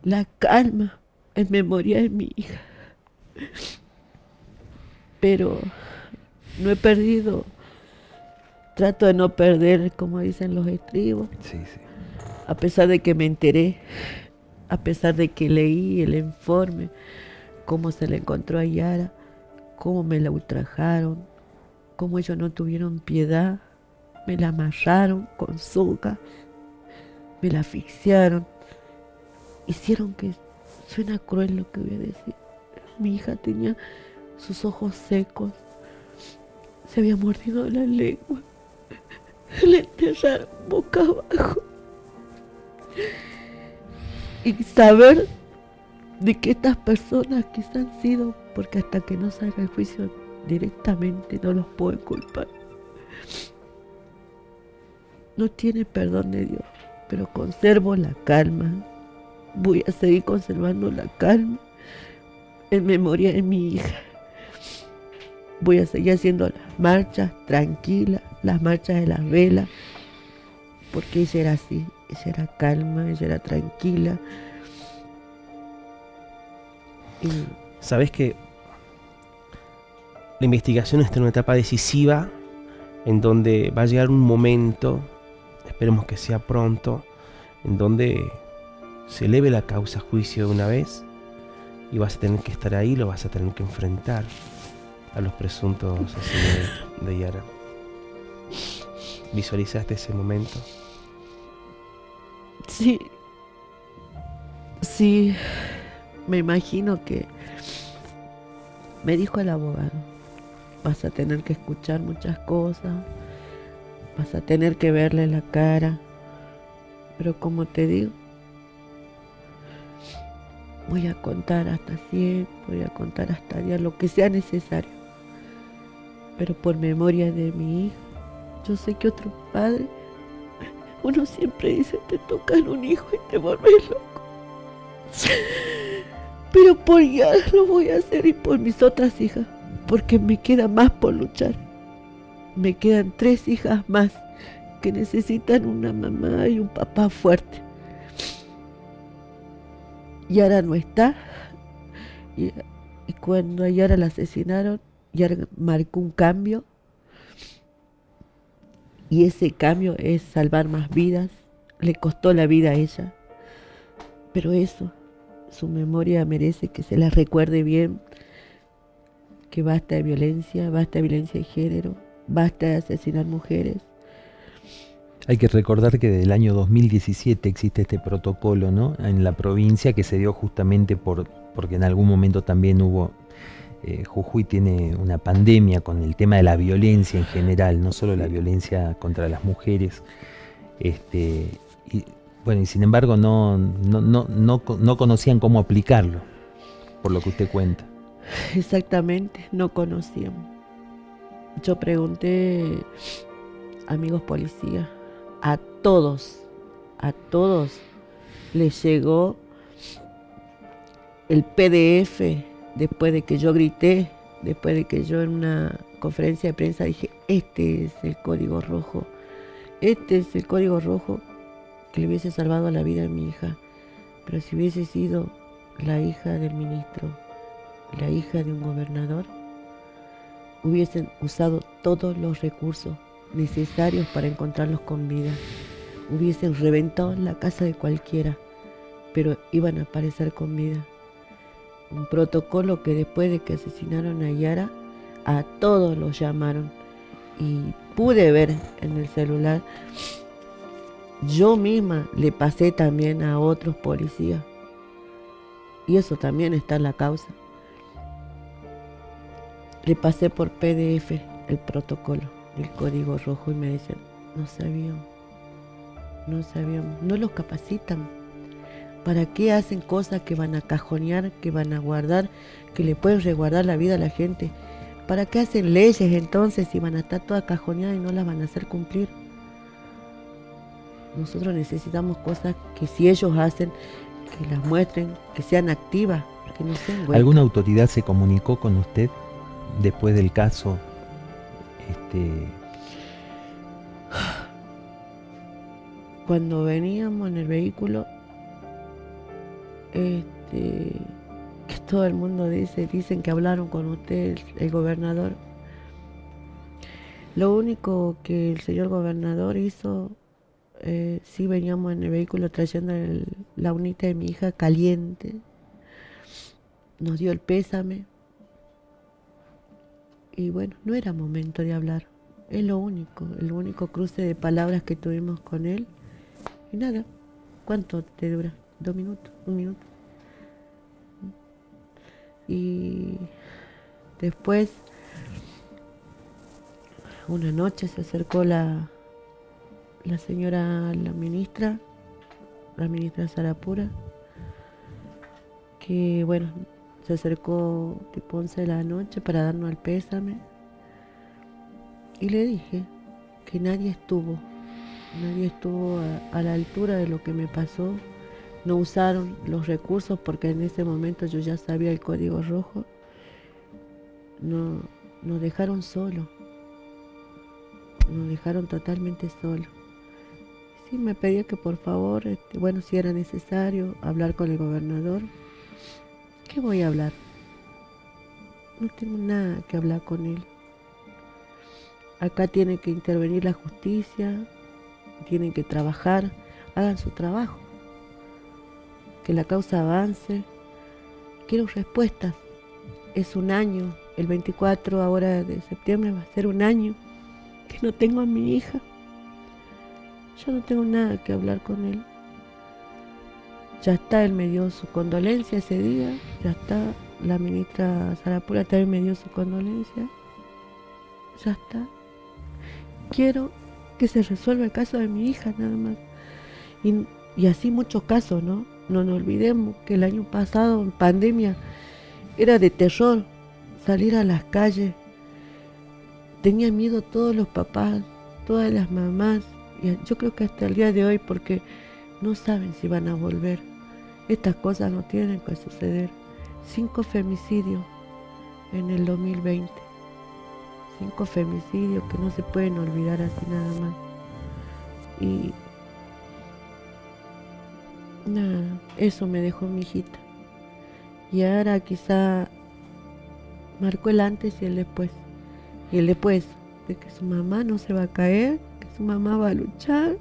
la calma en memoria de mi hija, pero no he perdido, trato de no perder, como dicen los estribos. Sí, sí. A pesar de que me enteré, a pesar de que leí el informe, cómo se le encontró a Yara, cómo me la ultrajaron, cómo ellos no tuvieron piedad, me la amarraron con soga, me la asfixiaron, hicieron que, suena cruel lo que voy a decir, mi hija tenía sus ojos secos, se había mordido la lengua, la enterraron boca abajo. Y saber de que estas personas quizás han sido, porque hasta que no salga el juicio directamente no los pueden culpar. No tiene perdón de Dios, pero conservo la calma. Voy a seguir conservando la calma en memoria de mi hija. Voy a seguir haciendo las marchas tranquilas, las marchas de las velas, porque ella era así, ella era calma, ella era tranquila. Y sabes que la investigación está en una etapa decisiva en donde va a llegar un momento, esperemos que sea pronto, en donde se eleve la causa a juicio de una vez y vas a tener que estar ahí, lo vas a tener que enfrentar a los presuntos asesinos de Yara. ¿Visualizaste ese momento? sí, sí, me imagino que me dijo el abogado, vas a tener que escuchar muchas cosas, vas a tener que verle la cara, pero como te digo, voy a contar hasta 100, voy a contar hasta 10, lo que sea necesario, pero por memoria de mi hijo. Yo sé que otro padre, uno siempre dice, te tocan un hijo y te vuelves loco. Pero por Yara lo voy a hacer y por mis otras hijas, porque me queda más por luchar. Me quedan 3 hijas más que necesitan una mamá y un papá fuerte. Yara no está. Y cuando a Yara la asesinaron, Yara marcó un cambio. Y ese cambio es salvar más vidas. Le costó la vida a ella. Pero eso, su memoria merece que se la recuerde bien. Que basta de violencia de género, basta de asesinar mujeres. Hay que recordar que desde el año 2017 existe este protocolo, ¿no?, en la provincia, que se dio justamente porque en algún momento también hubo, Jujuy tiene una pandemia con el tema de la violencia en general, no solo la violencia contra las mujeres, y sin embargo no conocían cómo aplicarlo, por lo que usted cuenta. Exactamente, no conocían. Yo pregunté, amigos policías, a todos les llegó el PDF después de que yo grité, después de que yo en una conferencia de prensa dije, este es el código rojo que le hubiese salvado la vida a mi hija. Pero si hubiese sido la hija del ministro, la hija de un gobernador, hubiesen usado todos los recursos necesarios para encontrarlos con vida. Hubiesen reventado la casa de cualquiera, pero iban a aparecer con vida. Un protocolo que después de que asesinaron a Yara, a todos los llamaron. Y pude ver en el celular, yo misma le pasé también a otros policías. Y eso también está en la causa. Le pasé por PDF el protocolo del código rojo y me decían, no sabíamos, no los capacitan. ¿Para qué hacen cosas que van a cajonear, que van a guardar, que le pueden resguardar la vida a la gente? ¿Para qué hacen leyes entonces si van a estar todas cajoneadas y no las van a hacer cumplir? Nosotros necesitamos cosas que si ellos hacen, que las muestren, que sean activas, que no sean huecas. ¿Alguna autoridad se comunicó con usted después del caso? Cuando veníamos en el vehículo, que todo el mundo dicen que hablaron con usted, el gobernador. Lo único que el señor gobernador hizo, sí veníamos en el vehículo trayendo la unita de mi hija caliente, nos dio el pésame. Y bueno, no era momento de hablar. Es el único cruce de palabras que tuvimos con él. Y nada, ¿cuánto te dura? 2 minutos, 1 minuto. Y después, una noche se acercó la señora, la ministra Sarapura, que bueno, se acercó tipo 11 de la noche para darnos el pésame. Y le dije que nadie estuvo a la altura de lo que me pasó. No usaron los recursos porque en ese momento yo ya sabía el código rojo. Nos dejaron solos. Nos dejaron totalmente solos. Sí, me pedía que por favor, si era necesario hablar con el gobernador. ¿Qué voy a hablar? No tengo nada que hablar con él. Acá tiene que intervenir la justicia, tienen que trabajar, hagan su trabajo. Que la causa avance. Quiero respuestas. Es 1 año, el 24 ahora de septiembre va a ser 1 año que no tengo a mi hija. Yo no tengo nada que hablar con él. Ya está, él me dio su condolencia ese día, ya está, la ministra Sarapura también me dio su condolencia. Ya está. Quiero que se resuelva el caso de mi hija nada más. Y así muchos casos, ¿no? No nos olvidemos que el año pasado, en pandemia, era de terror salir a las calles. Tenían miedo todos los papás, todas las mamás. Y yo creo que hasta el día de hoy, porque no saben si van a volver. Estas cosas no tienen que suceder. 5 femicidios en el 2020. 5 femicidios que no se pueden olvidar así nada más. Y nada, eso me dejó mi hijita. Y ahora quizá marcó el antes y el después. Y el después de que su mamá no se va a caer, que su mamá va a luchar,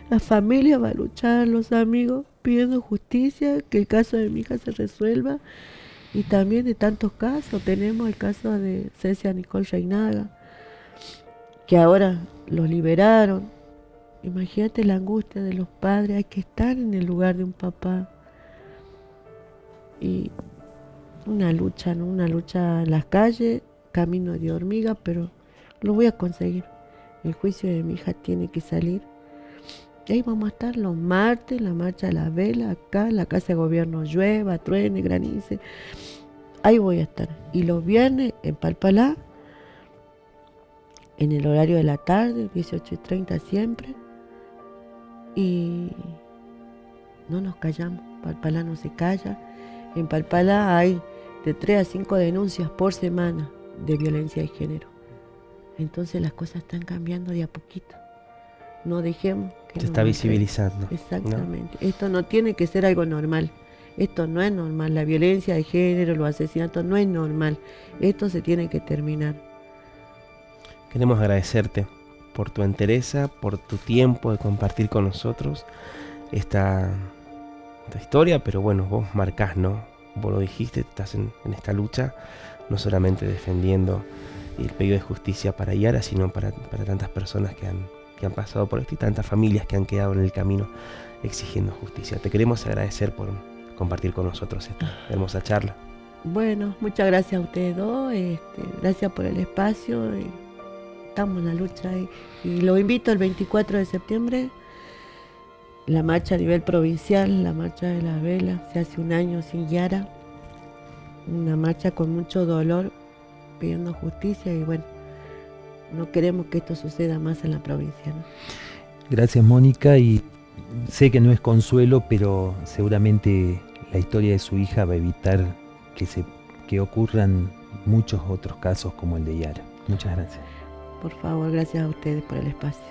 la familia va a luchar, los amigos pidiendo justicia, que el caso de mi hija se resuelva. Y también de tantos casos, tenemos el caso de Cecia Nicole Reinaga, que ahora los liberaron. Imagínate la angustia de los padres, hay que estar en el lugar de un papá. Y una lucha, ¿no? Una lucha en las calles, camino de hormiga, pero lo voy a conseguir. El juicio de mi hija tiene que salir. Y ahí vamos a estar los martes, la marcha de la vela, acá en la Casa de Gobierno, llueva, truene, granice. Ahí voy a estar. Y los viernes en Palpalá, en el horario de la tarde, 18:30 siempre. Y no nos callamos, Palpalá no se calla. En Palpalá hay de 3 a 5 denuncias por semana de violencia de género. Entonces las cosas están cambiando de a poquito. No dejemos que se está visibilizando. Exactamente. ¿No? Esto no tiene que ser algo normal. Esto no es normal. La violencia de género, los asesinatos no es normal. Esto se tiene que terminar. Queremos agradecerte por tu entereza, por tu tiempo de compartir con nosotros esta historia, pero bueno, vos marcás, ¿no? Vos lo dijiste, estás en esta lucha, no solamente defendiendo el pedido de justicia para Yara, sino para tantas personas que han pasado por esto y tantas familias que han quedado en el camino exigiendo justicia. Te queremos agradecer por compartir con nosotros esta hermosa charla. Bueno, muchas gracias a ustedes dos, gracias por el espacio, estamos en la lucha y lo invito el 24 de septiembre, la marcha a nivel provincial, la marcha de la vela, se hace un año sin Yara, una marcha con mucho dolor, pidiendo justicia y bueno, no queremos que esto suceda más en la provincia, ¿no? Gracias, Mónica, y sé que no es consuelo, pero seguramente la historia de su hija va a evitar que ocurran muchos otros casos como el de Yara. Muchas gracias. Por favor, gracias a ustedes por el espacio.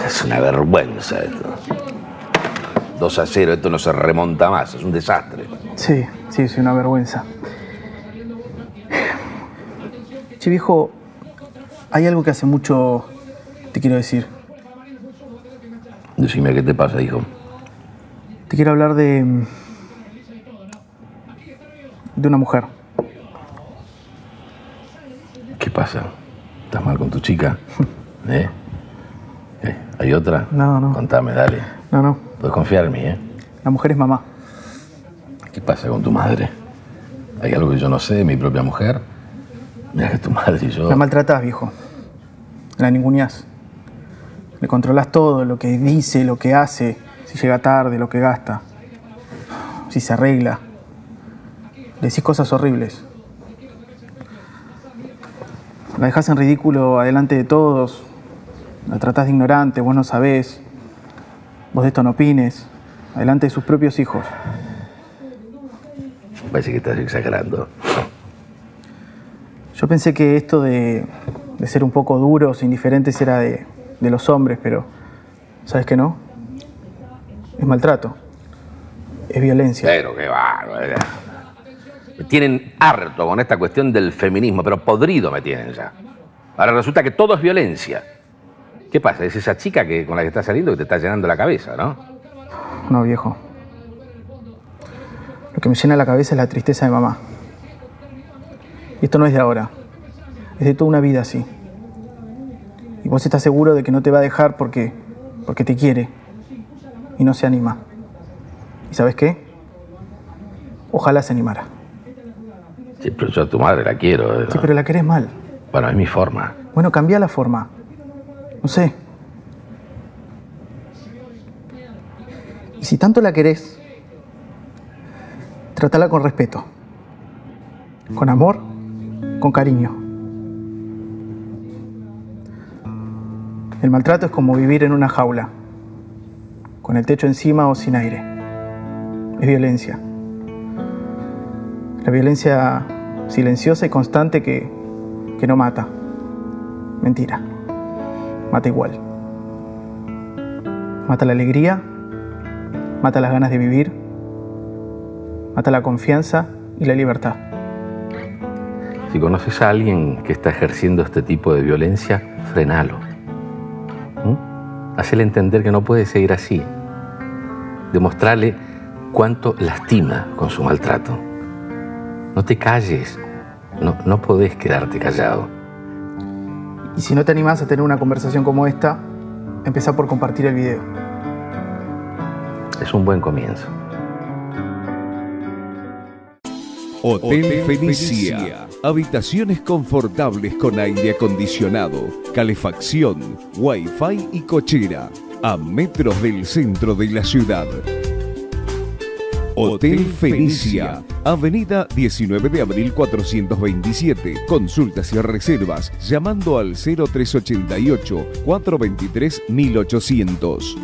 Es una vergüenza esto. 2-0, esto no se remonta más, es un desastre. Sí, es una vergüenza. Che, viejo, hay algo que hace mucho te quiero decir. Decime qué te pasa, hijo. Te quiero hablar de una mujer. ¿Qué pasa? ¿Estás mal con tu chica? ¿Eh? ¿Hay otra? No. Contame, dale. No. Puedes confiar en mí, ¿eh? La mujer es mamá. ¿Qué pasa con tu madre? ¿Hay algo que yo no sé de mi propia mujer? Mira que tu madre y yo... La maltratás, viejo. La ninguneás. Le controlás todo, lo que dice, lo que hace, si llega tarde, lo que gasta, si se arregla. Le decís cosas horribles. La dejás en ridículo adelante de todos. La tratás de ignorante, vos no sabés. Vos de esto no opines. Adelante de sus propios hijos. Parece que estás exagerando. Yo pensé que esto de ser un poco duros, indiferentes, era de los hombres, pero ¿sabes qué no? Es maltrato. Es violencia. Pero qué bárbaro. Me tienen harto con esta cuestión del feminismo, pero podrido me tienen ya. Ahora resulta que todo es violencia. ¿Qué pasa? Es esa chica con la que estás saliendo que te está llenando la cabeza, ¿no? No, viejo. Lo que me llena la cabeza es la tristeza de mamá. Y esto no es de ahora. Es de toda una vida así. Y vos estás seguro de que no te va a dejar porque te quiere. Y no se anima. ¿Y sabes qué? Ojalá se animara. Sí, pero yo a tu madre la quiero. ¿No? Sí, pero la querés mal. Bueno, es mi forma. Bueno, cambia la forma. No sé. Y si tanto la querés, Trátala con respeto, con amor, con cariño. El maltrato es como vivir en una jaula, con el techo encima o sin aire. Es violencia. La violencia silenciosa y constante que no mata. Mentira. Mata igual. Mata la alegría, mata las ganas de vivir, mata la confianza y la libertad. Si conoces a alguien que está ejerciendo este tipo de violencia, frenalo. Hacele entender que no puede seguir así. Demostrarle cuánto lastima con su maltrato. No te calles. No podés quedarte callado. Y si no te animás a tener una conversación como esta, empezá por compartir el video. Es un buen comienzo. Hotel Fenicia. Habitaciones confortables con aire acondicionado, calefacción, wifi y cochera. A metros del centro de la ciudad. Hotel Fenicia. Avenida 19 de abril 427. Consultas y reservas llamando al 0388 423 1800.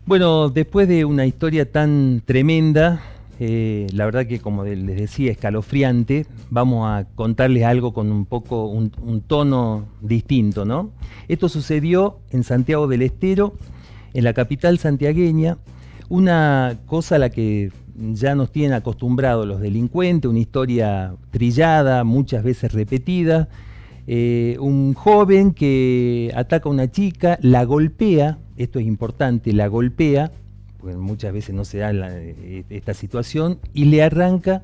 Bueno, después de una historia tan tremenda, la verdad que como les decía, escalofriante, vamos a contarles algo con un poco un tono distinto, ¿no? Esto sucedió en Santiago del Estero, en la capital santiagueña, una cosa a la que ya nos tienen acostumbrados los delincuentes, una historia trillada, muchas veces repetida. Un joven que ataca a una chica, la golpea, esto es importante, la golpea, porque muchas veces no se da esta situación, y le arranca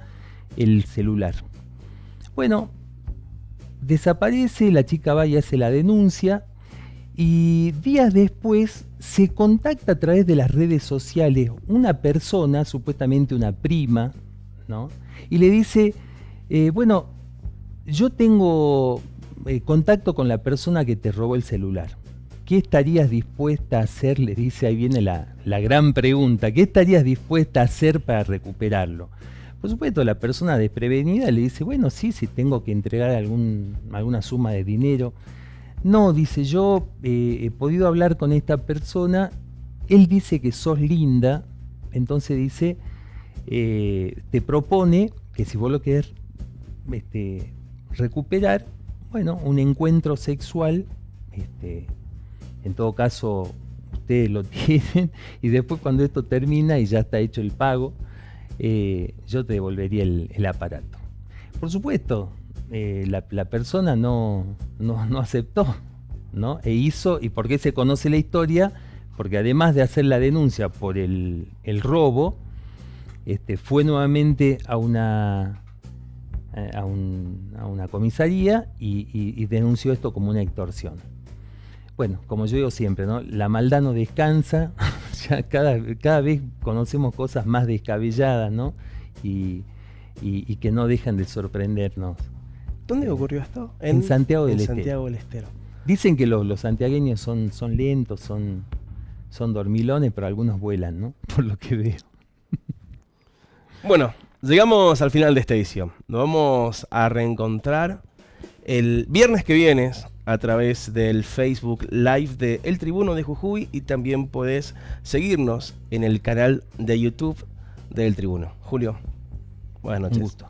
el celular. Bueno, desaparece, la chica va y hace la denuncia, y días después se contacta a través de las redes sociales una persona, supuestamente una prima, ¿no? Y le dice, bueno, yo tengo contacto con la persona que te robó el celular. ¿Qué estarías dispuesta a hacer? Le dice, ahí viene la gran pregunta, ¿qué estarías dispuesta a hacer para recuperarlo? Por supuesto, la persona desprevenida le dice, bueno, sí, tengo que entregar alguna suma de dinero. No, dice, yo he podido hablar con esta persona, él dice que sos linda, entonces dice, te propone que si vos lo querés recuperar, bueno, un encuentro sexual, en todo caso ustedes lo tienen, y después cuando esto termina y ya está hecho el pago, yo te devolvería el aparato. Por supuesto, la persona no aceptó, ¿no? E hizo, ¿y por qué se conoce la historia? Porque además de hacer la denuncia por el robo, fue nuevamente a una comisaría y denunció esto como una extorsión. Bueno, como yo digo siempre, ¿no? La maldad no descansa, ya cada vez conocemos cosas más descabelladas, ¿no? Y que no dejan de sorprendernos. ¿Dónde ocurrió esto? En Santiago del Estero. Santiago del Estero. Dicen que los santiagueños son lentos, son dormilones, pero algunos vuelan, ¿no? Por lo que veo. Bueno, llegamos al final de esta edición. Nos vamos a reencontrar el viernes que viene a través del Facebook Live de El Tribuno de Jujuy, y también podés seguirnos en el canal de YouTube de El Tribuno. Julio, buenas noches. Un gusto.